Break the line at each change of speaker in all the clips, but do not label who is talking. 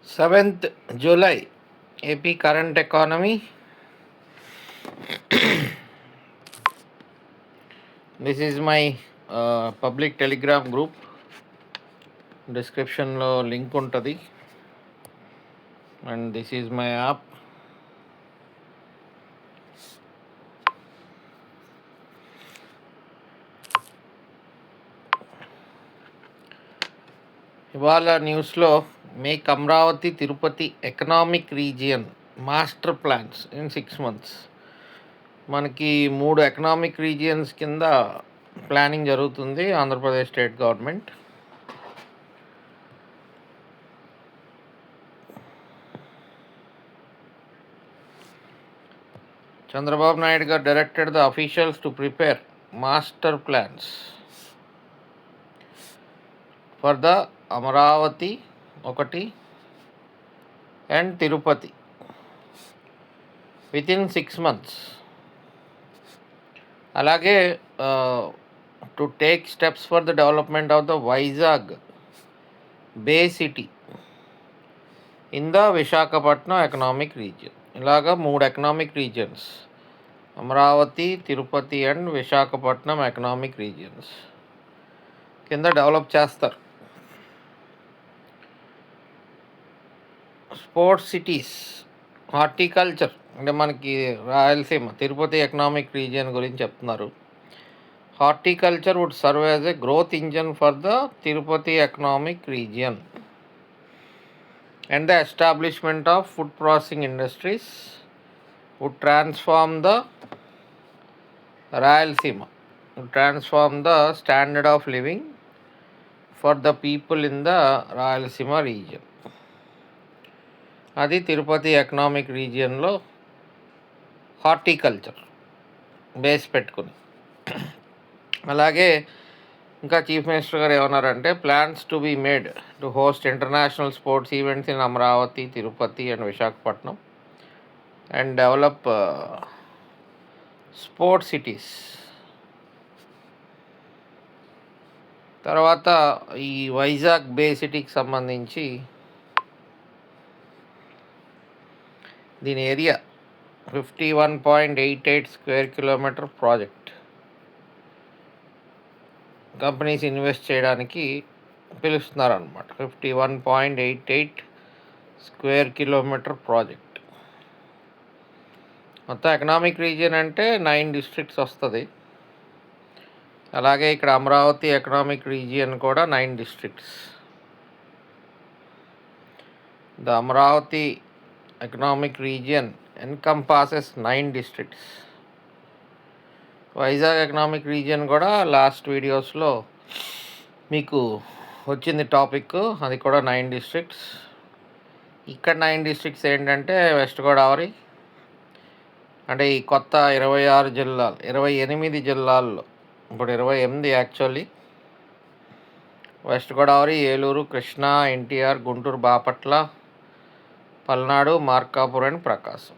7th July, AP current economy. This is my public telegram group. Description lo link untadi, and this is my app. ఇవాళ న్యూస్లో make Amaravati Tirupati economic region master plans in 6 months. మనకి 3 economic regions కింద planning జరుగుతుంది Andhra Pradesh state government. Chandrababu Naidu గారు directed the officials to prepare master plans for the Amaravati ఒకటి and Tirupati within 6 months. అలాగే to take steps for the development of the Vizag bay city in the Visakhapatnam economic region. ఇలాగా 3 economic regions, Amaravati, Tirupati and Visakhapatnam economic regions కింద develop చేస్తారు. Sports cities, horticulture అంటే మనకి Rayalaseema Tirupati economic region గురించి చెప్తున్నారు. Horticulture would serve as a growth engine for the Tirupati economic region and the establishment of food processing industries would transform the Rayalaseema, would transform the standard of living for the people in the Rayalaseema region. అది Tirupati economic రీజియన్లో horticulture base పెట్టుకుని. అలాగే ఇంకా chief minister గారు ఏమన్నారంటే plans to be made to host international sports events in Amaravati, Tirupati and Visakhapatnam and develop sports cities. తర్వాత ఈ Vizag bay సిటీకి సంబంధించి దీని area 51.88 square kilometer project companies invest చేయడానికి పిలుస్తున్నారనమాట. 51.88 square kilometer ప్రాజెక్ట్. మొత్తం ఎకనామిక్ రీజియన్ అంటే 9 districts వస్తుంది. అలాగే ఇక్కడ అమరావతి ఎకనామిక్ రీజియన్ కూడా 9 districts. The Amaravati economic region encompasses 9 districts. Vizag economic region కూడా లాస్ట్ వీడియోస్లో మీకు వచ్చింది టాపిక్, అది కూడా 9 districts. ఇక్కడ 9 districts ఏంటంటే వెస్ట్ గోదావరి అంటే ఈ కొత్త 26 జిల్లాలు, 28 జిల్లాల్లో ఇప్పుడు 28 actually. West Godavari, Eluru, Krishna, NTR, Guntur, Bapatla, Palnadu, Markapuram and Prakasam.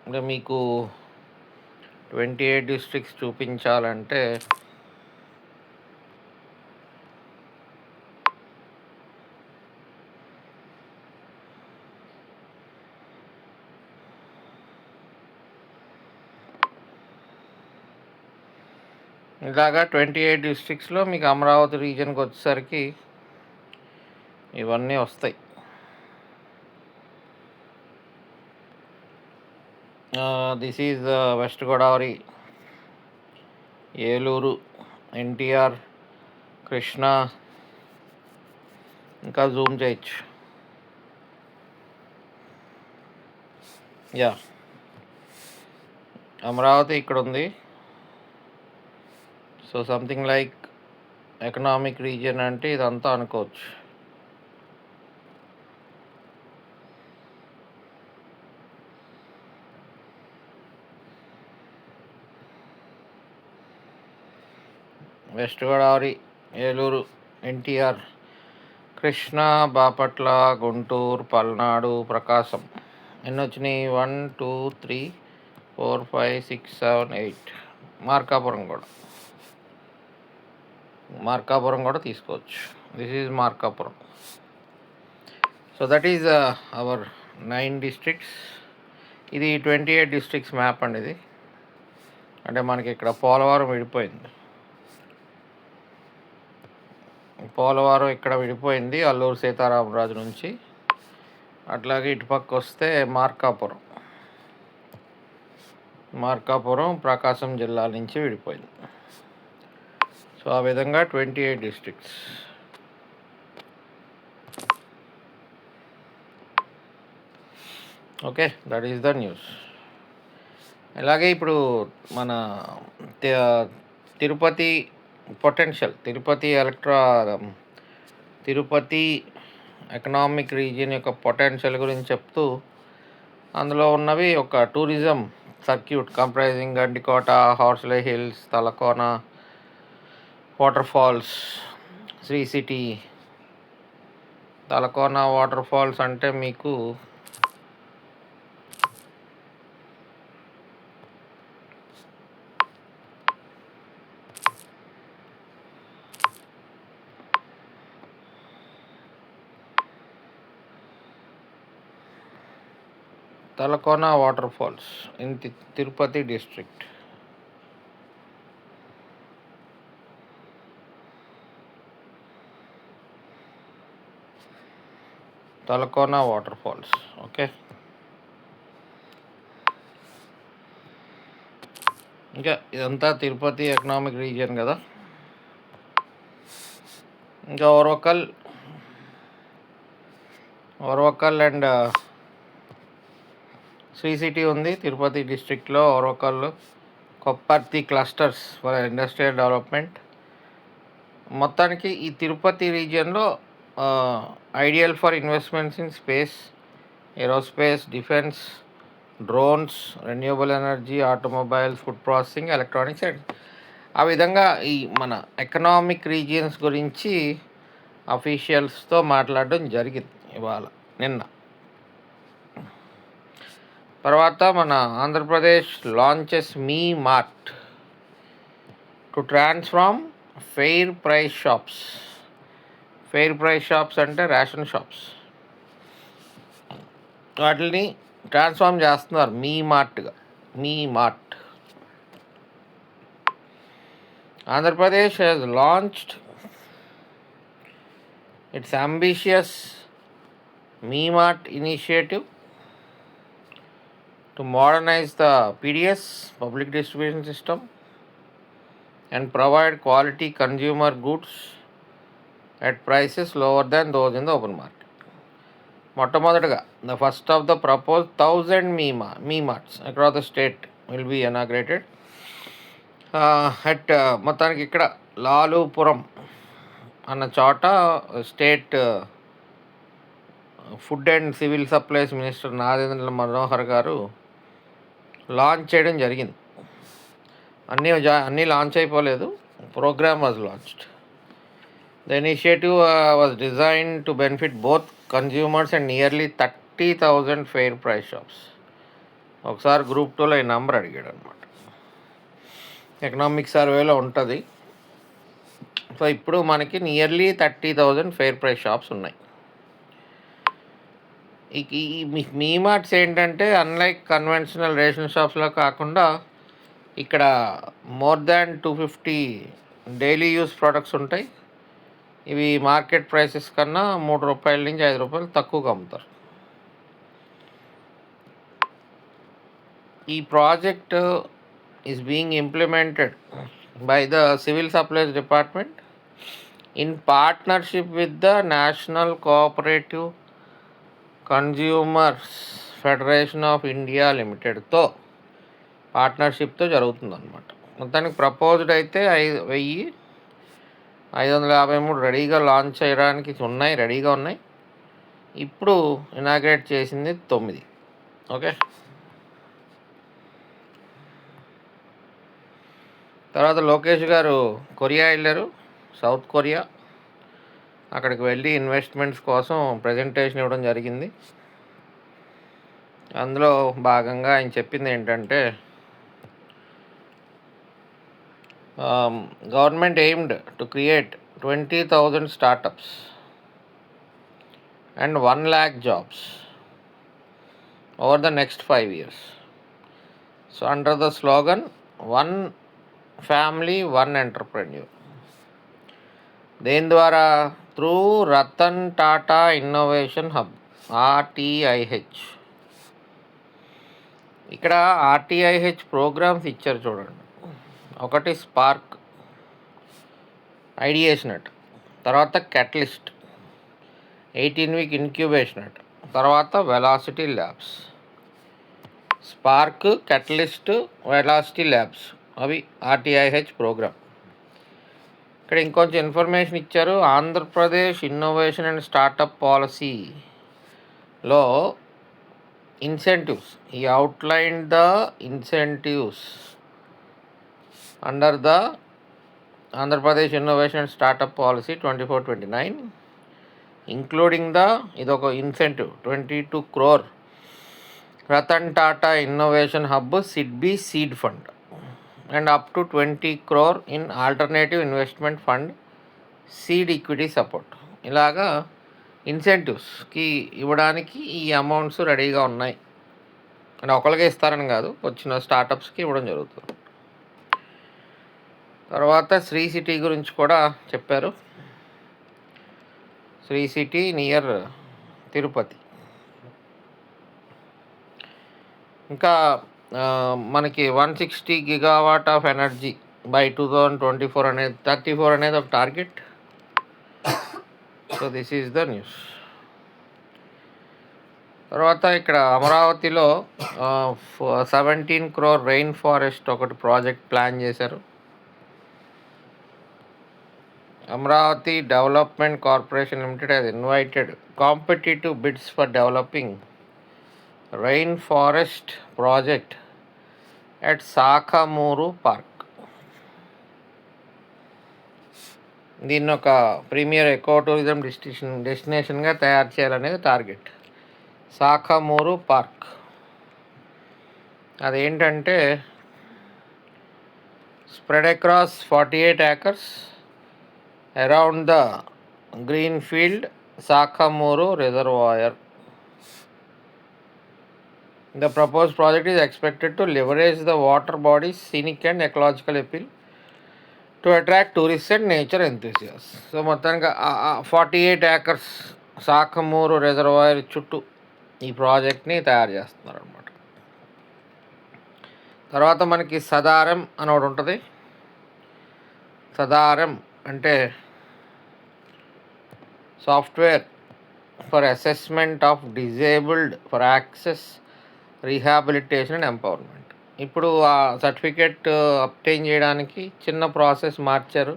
అంటే మీకు 28 districts చూపించాలంటే ఇలాగా 28 districtsలో మీకు అమరావతి రీజియన్కి వచ్చేసరికి ఇవన్నీ వస్తాయి. This is west Godavari, Eluru, NTR, Krishna, ఇంకా జూమ్ చేయొచ్చు. యా, అమరావతి ఇక్కడ ఉంది. So something like economic region అంటే ఇదంతా అనుకోవచ్చు. వెస్ట్ గోదావరి, ఏలూరు, ఎన్టీఆర్, కృష్ణా, బాపట్ల, గుంటూరు, పల్నాడు, ప్రకాశం ఎన్ని వచ్చినాయి? 1 2 3 4 5 6 7 8. మార్కాపురం కూడా. మార్కాపురం కూడా తీసుకోవచ్చు. This is Markapuram. So that is our 9 districts. ఇది 28 డిస్ట్రిక్ట్స్ మ్యాప్ అండి. ఇది అంటే మనకి ఇక్కడ పోలవరం విడిపోయింది. పోలవరం ఇక్కడ విడిపోయింది అల్లూరు సీతారామరాజు నుంచి. అట్లాగే ఇటుపక్క వస్తే మార్కాపురం ప్రకాశం జిల్లా నుంచి విడిపోయింది. సో ఆ విధంగా 28 districts. Okay, that is the news. అలాగే ఇప్పుడు మన Tirupati potential, Tirupati economic region యొక్క పొటెన్షియల్ గురించి చెప్తూ అందులో ఉన్నవి ఒక tourism circuit comprising Gandikota, Horsley Hills, Talakona waterfalls, Sri City. Talakona waterfalls అంటే మీకు Talakona waterfalls in Tirupati district. Talakona waterfalls. Okay. ఇంకా ఇదంతా తిరుపతి ఎకనామిక్ రీజియన్ కదా. ఇంకా ఓర్వకల్ అండ్ శ్రీ సిటీ ఉంది తిరుపతి డిస్ట్రిక్ట్లో. Orvakal, Kopparthi clusters for industrial development. మొత్తానికి ఈ తిరుపతి రీజియన్లో ideal for investments in space, aerospace, defence, drones, renewable energy, automobiles, food processing, electronics and ఆ విధంగా ఈ మన ఎకనామిక్ రీజియన్స్ గురించి అఫీషియల్స్తో మాట్లాడడం జరిగింది నిన్న. తర్వాత మన Andhra Pradesh launches Mee Mart to transform fair price shops. Fair price shops అంటే రేషన్ షాప్స్. వాటిని ట్రాన్స్ఫార్మ్ చేస్తున్నారు Mee Mart. Andhra Pradesh has launched its ambitious Mee Mart initiative to modernize the PDS, public distribution system, and provide quality consumer goods at prices lower than those in the open market. మొట్టమొదటిగా the first of the proposed 1000 me marts across the state will be inaugurated at మొత్తానికి ఇక్కడ లాలుపురం అన్న చోట state food and civil supplies minister Nadendla Manohar గారు launch చేయడం జరిగింది. అన్నీ launch అయిపోలేదు. Programme was launched. The initiative was design to benefit both consumers and nearly 30,000 fair price shops. ఒకసారి గ్రూప్ 2లో ఈ నెంబర్ అడిగాడు అనమాట. ఎకనామిక్ సర్వేలో ఉంటుంది. సో ఇప్పుడు మనకి నియర్లీ 30,000 ఫెయిర్ ప్రైస్ షాప్స్ ఉన్నాయి. ఈ మీ మార్ట్స్ ఏంటంటే అన్లైక్ కన్వెన్షనల్ రేషన్ షాప్స్లో కాకుండా ఇక్కడ more than 250 daily use products ఉంటాయి. ఇవి మార్కెట్ ప్రైసెస్ కన్నా ₹3 నుంచి ₹5 తక్కువగా అమ్ముతారు. ఈ project is being implemented by the civil supplies department in partnership with the national cooperative consumers federation of India లిమిటెడ్తో పార్ట్నర్షిప్తో జరుగుతుందన్నమాట. మొత్తానికి ప్రపోజ్డ్ అయితే 1553 రెడీగా లాంచ్ చేయడానికి రెడీగా ఉన్నాయి. ఇప్పుడు ఇనాగ్రేట్ చేసింది 9. ఓకే. తర్వాత లోకేష్ గారు కొరియా వెళ్ళారు, సౌత్ కొరియా. అక్కడికి వెళ్ళి ఇన్వెస్ట్మెంట్స్ కోసం ప్రజెంటేషన్ ఇవ్వడం జరిగింది. అందులో భాగంగా ఆయన చెప్పింది ఏంటంటే Government aimed to create 20,000 startups and 1 lakh jobs over the next 5 years. So under the slogan, one family, one entrepreneur. దేని ద్వారా? Through Ratan Tata innovation hub, RTIH. ఇక్కడ RTIH ప్రోగ్రామ్స్ ఇచ్చారు చూడండి. ఒకటి స్పార్క్, ఐడియేషన్ అట్, తర్వాత క్యాటలిస్ట్, 18-week ఇంక్యుబేషన్ అట్, తర్వాత Velocity Labs. Spark, Catalyst, Velocity Labs అవి RTIH programme. ఇక్కడ ఇంకొంచెం ఇన్ఫర్మేషన్ ఇచ్చారు. ఆంధ్రప్రదేశ్ ఇన్నోవేషన్ అండ్ స్టార్టప్ పాలసీలో ఇన్సెంటివ్స్, ఈ outline the incentives under the Andhra Pradesh innovation and startup policy 24-29, including the, ఇదొక incentive, 22 crore Ratan Tata innovation hub SIDBI seed fund and up to 20 crore in alternative investment fund seed equity support. ఇలాగా ఇన్సెంటివ్స్కి ఇవ్వడానికి ఈ amounts రెడీగా ఉన్నాయి. అంటే ఒకరికే ఇస్తారని కాదు, వచ్చిన స్టార్టప్స్కి ఇవ్వడం జరుగుతుంది. తర్వాత శ్రీ సిటీ గురించి కూడా చెప్పారు. Sri city near Tirupati. ఇంకా మనకి 160 GW ఆఫ్ ఎనర్జీ బై 2024 అనేది 34 అనేది ఒక target. So this is the news. తర్వాత ఇక్కడ అమరావతిలో 17 crore రెయిన్ ఫారెస్ట్ ఒకటి ప్రాజెక్ట్ ప్లాన్ చేశారు. Amaravati development corporation limited has invited competitive bids for developing rainforest project at Sakamuru park. దీన్ని ఒక ప్రీమియర్ ఎకో టూరిజం డెస్టినేషన్గా తయారు చేయాలనేది టార్గెట్. సాకమూరు పార్క్ అదేంటంటే spread across 48 acres around the greenfield Sakamuru reservoir. The proposed project is expected to leverage the water body's scenic and ecological appeal to attract tourists and nature enthusiasts. So మొత్తానికి 48 acres సాకమూరు reservoir చుట్టూ ఈ ప్రాజెక్ట్ని తయారు చేస్తున్నారు అనమాట. తర్వాత మనకి సదారం అని ఒకటి ఉంటుంది. సదారం అంటే software for assessment of disabled for access, rehabilitation and empowerment. ఇప్పుడు ఆ సర్టిఫికేట్ అప్టైన్ చేయడానికి చిన్న ప్రాసెస్ మార్చారు.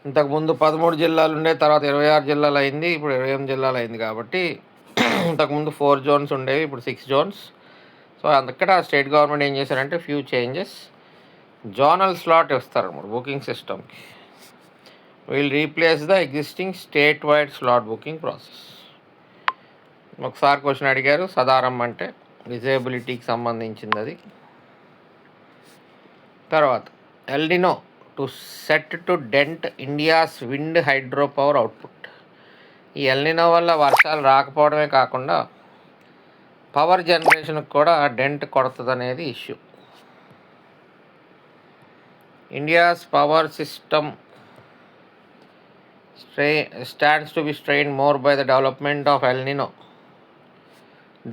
ఇంతకుముందు 13 జిల్లాలు ఉండే, తర్వాత 26 జిల్లాలు అయింది, ఇప్పుడు 28 జిల్లాలు అయింది. కాబట్టి ఇంతకుముందు 4 zones ఉండేవి, ఇప్పుడు 6 zones. సో అందుకట స్టేట్ గవర్నమెంట్ ఏం చేశారంటే ఫ్యూ చేంజెస్. జోనల్ స్లాట్ ఇస్తారన్నమాట బుకింగ్ సిస్టమ్కి. Will replace the existing state wide slot booking process. ఒకసారి క్వశ్చన్ అడిగారు, సదారం అంటే డిజేబిలిటీకి సంబంధించింది అది. తర్వాత El Nino to set to dent India's wind hydro power output. ఈ ఎల్నినో వల్ల వర్షాలు రాకపోవడమే కాకుండా పవర్ జనరేషన్కి కూడా డెంట్ కొడుతుంది అనేది issue. India's power system stands to be strained more by the development of El Nino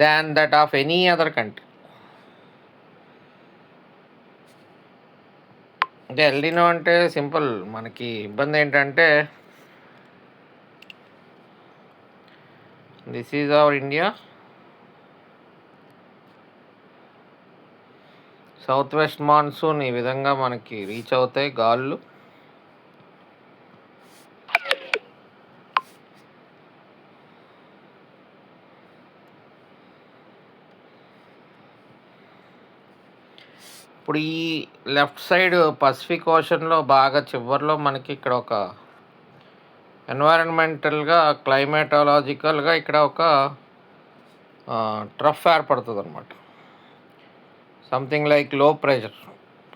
than that of any other country. అంటే El Nino అంటే సింపుల్, మనకి ఇబ్బంది ఏంటంటే this is our India, south west monsoon ఈ విధంగా మనకి reach అవుతాయి గాలులు. ఇప్పుడు ఈ లెఫ్ట్ సైడ్ పసిఫిక్ ఓషన్లో బాగా చివరిలో మనకి ఇక్కడ ఒక ఎన్వైరన్మెంటల్గా క్లైమాటాలజికల్గా ఇక్కడ ఒక ట్రఫ్ ఏర్పడుతుంది అనమాట. సంథింగ్ లైక్ లో ప్రెషర్.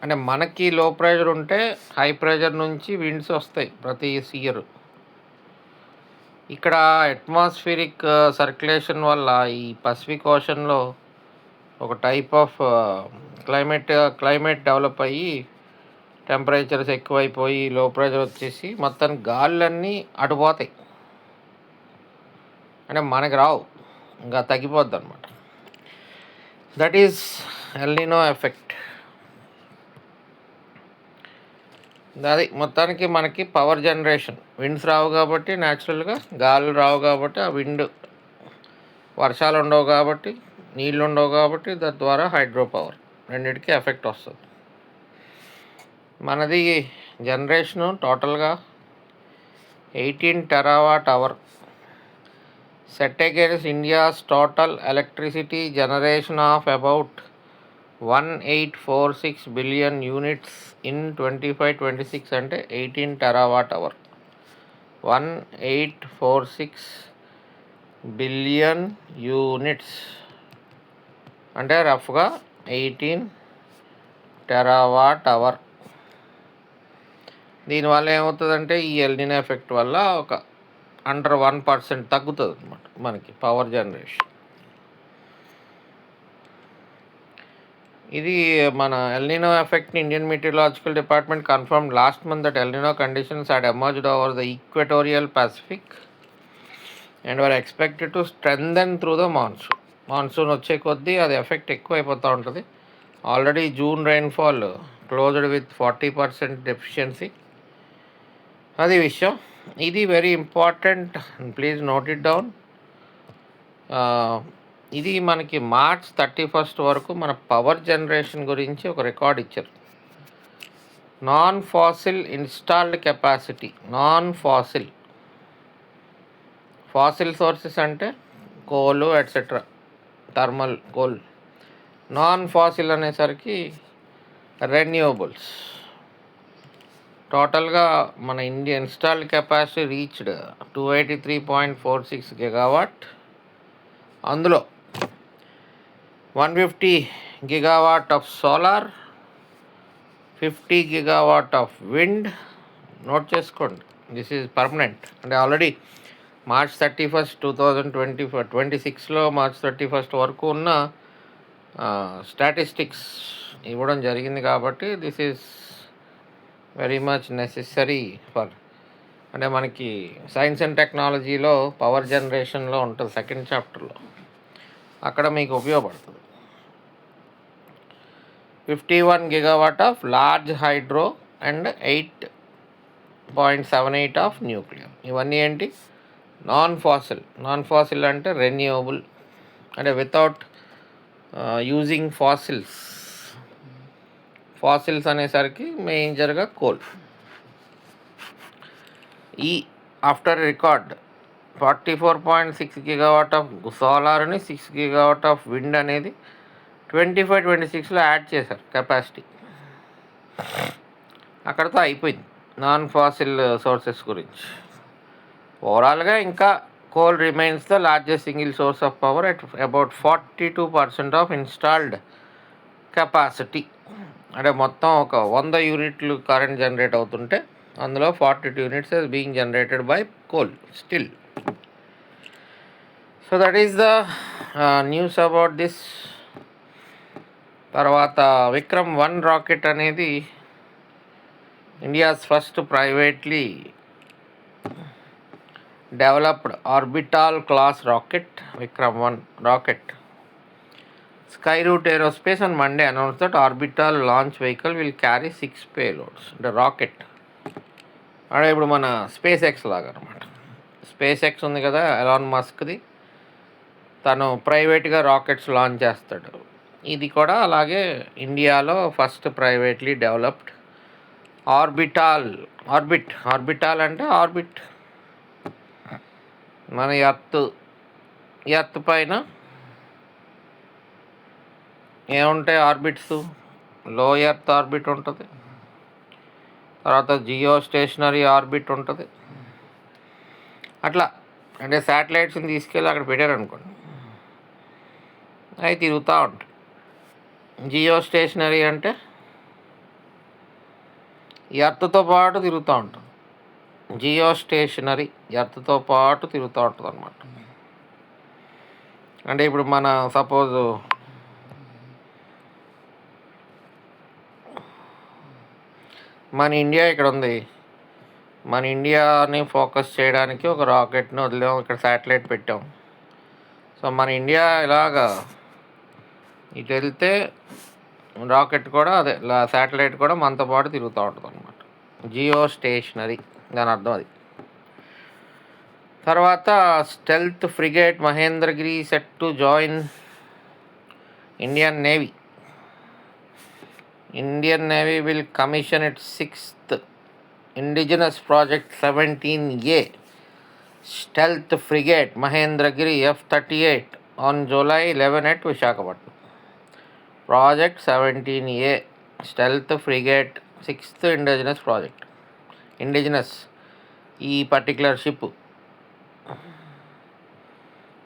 అంటే మనకి లో ప్రెషర్ ఉంటే హై ప్రెషర్ నుంచి విండ్స్ వస్తాయి ప్రతి ఇయర్. ఇక్కడ అట్మాస్ఫిరిక్ సర్క్యులేషన్ వల్ల ఈ పసిఫిక్ ఓషన్లో ఒక టైప్ ఆఫ్ క్లైమేట్ డెవలప్ అయ్యి టెంపరేచర్స్ ఎక్కువైపోయి లో ప్రెషర్ వచ్చేసి మొత్తం గాలులన్నీ అటుపోతాయి. అంటే మనకి రావు, ఇంకా తగ్గిపోద్ది అనమాట. That is El Niño effect. అది మొత్తానికి మనకి పవర్ జనరేషన్, విండ్స్ రావు కాబట్టి న్యాచురల్గా, గాలులు రావు కాబట్టి ఆ విండ్, వర్షాలు ఉండవు కాబట్టి, నీళ్ళు ఉండవు కాబట్టి తద్వారా హైడ్రో పవర్ రెండింటికి ఎఫెక్ట్ వస్తుంది. మనది జనరేషను టోటల్గా 18 TWh set against India's total electricity generation of about 1846 billion units in 25-26 అంటే 18 TWh. 1846 బిలియన్ యూనిట్స్ అంటే రఫ్గా 18 TWh. దీనివల్ల ఏమవుతుందంటే ఈ ఎల్నినో ఎఫెక్ట్ వల్ల ఒక అండర్ 1% తగ్గుతుంది అనమాట మనకి పవర్ జనరేషన్. ఇది మన ఎల్నినో ఎఫెక్ట్ని Indian meteorological department confirmed last month that El Nino conditions had emerged over the equatorial Pacific and were expected to strengthen through the monsoon. Monsoon వచ్చే కొద్దీ అది ఎఫెక్ట్ ఎక్కువ అయిపోతూ ఉంటుంది. Already June rainfall closed with 40% deficiency. అది విషయం. ఇది very important, please note it down. ఇది మనకి March 31 వరకు మన పవర్ జనరేషన్ గురించి ఒక రికార్డ్ ఇచ్చారు. Non fossil installed capacity, fossil sources అంటే coal etcetera, thermal coal. Non fossil అనేసరికి రెన్యూవబుల్స్. టోటల్గా మన India installed capacity reached 283.46 GW. అందులో 150 GW of solar, 50 GW of wind. Note చేసుకోండి, దిస్ ఈజ్ పర్మనెంట్. అంటే ఆల్రెడీ March 31, 2026లో March 31 వరకు ఉన్న స్టాటిస్టిక్స్ ఇవ్వడం జరిగింది కాబట్టి this is very much necessary for, అంటే మనకి సైన్స్ అండ్ టెక్నాలజీలో పవర్ జనరేషన్లో ఉంటుంది సెకండ్ చాప్టర్లో, అక్కడ మీకు ఉపయోగపడుతుంది. 51 GW of large hydro and 8.78 of nuclear. ఇవన్నీ ఏంటి? నాన్ ఫాసిల్ అంటే రెన్యూవబుల్, అంటే వితౌట్ యూజింగ్ ఫాసిల్స్ అనేసరికి మేజర్గా కోల్. ఈ after record 44.6 GW of solar అని 6 GW ఆఫ్ విండ్ అనేది 25-26లో యాడ్ చేశారు కెపాసిటీ. అక్కడితో అయిపోయింది నాన్ ఫాసిల్ సోర్సెస్ గురించి. ఓవరాల్గా ఇంకా coal remains the largest single source of power at about 42% of installed capacity. అంటే మొత్తం ఒక 100 యూనిట్లు కరెంట్ జనరేట్ అవుతుంటే అందులో 42 units is being generated by coal still. So that is the news about this. తర్వాత విక్రమ్ 1 రాకెట్ అనేది India's first privately developed orbital class rocket, Vikram 1 rocket. Skyroot Aerospace on Monday announced that orbital launch vehicle will carry 6 payloads. The rocket అంటే ఇప్పుడు మన space X లాగా అనమాట. Space X ఉంది కదా Elon మస్క్ది, తను ప్రైవేట్గా రాకెట్స్ లాంచ్ చేస్తాడు. ఇది కూడా అలాగే ఇండియాలో ఫస్ట్ ప్రైవేట్లీ డెవలప్డ్ ఆర్బిటాల్ అంటే ఆర్బిట్. మన ఎర్త్ పైన ఏముంటాయి ఆర్బిట్స్? లో ఎర్త్ ఆర్బిట్ ఉంటుంది, తర్వాత జియో స్టేషనరీ ఆర్బిట్ ఉంటుంది. అట్లా అంటే శాటిలైట్స్ని తీసుకెళ్ళి అక్కడ పెట్టారనుకోండి, అవి తిరుగుతూ ఉంటాయి. జియో స్టేషనరీ అంటే ఎర్త్తో పాటు తిరుగుతూ ఉంటుంది. జియో స్టేషనరీ ఎర్త్తో పాటు తిరుగుతూ ఉంటుంది అనమాట. అంటే ఇప్పుడు మన సపోజు మన ఇండియా ఇక్కడ ఉంది. మన ఇండియాని ఫోకస్ చేయడానికి ఒక రాకెట్ని వదిలాం, ఇక్కడ శాటిలైట్ పెట్టాం. సో మన ఇండియా ఇలాగా ఇటు వెళ్తే రాకెట్ కూడా అదే శాటిలైట్ కూడా మనతో పాటు తిరుగుతూ ఉంటుంది అనమాట. జియో స్టేషనరీ దాని అర్థం అది. తర్వాత stealth frigate Mahendragiri set to join Indian navy. Indian Navy will commission its 6th indigenous project 17A stealth frigate Mahendragiri F-38 on July 11 at Visakhapatnam. Project 17A stealth frigate 6th indigenous project. Indigenous ఈ particular ship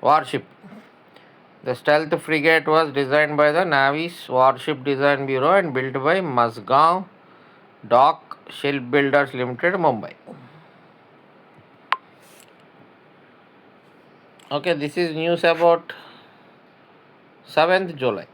worship. The stealth frigate was designed by the Navy's Warship Design Bureau and built by Mazgaon Dock Shipbuilders Limited, Mumbai. Okay, this is news about 7th July.